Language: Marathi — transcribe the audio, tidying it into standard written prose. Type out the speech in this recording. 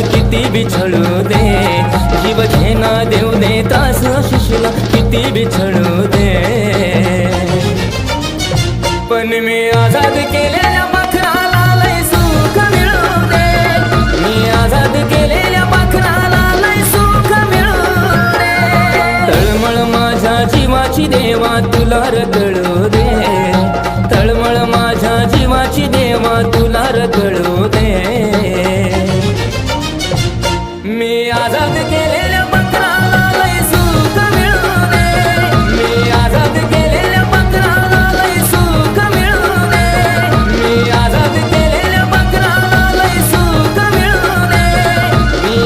किती बिछळू दे, जीव घेना देव दे तास शिशला किती बिछळू दे. पण मी आजाद केलेल्या पाखराला लय सुख मिळू दे, मी आजाद केलेल्या पाखराला लय सुख मिळू दे. तळमळ माझ्या जीवाची देवा तुला रगळू दे, तळमळ माझ्या जीवाची देवा तुला रगळू दे. मी आजाद केले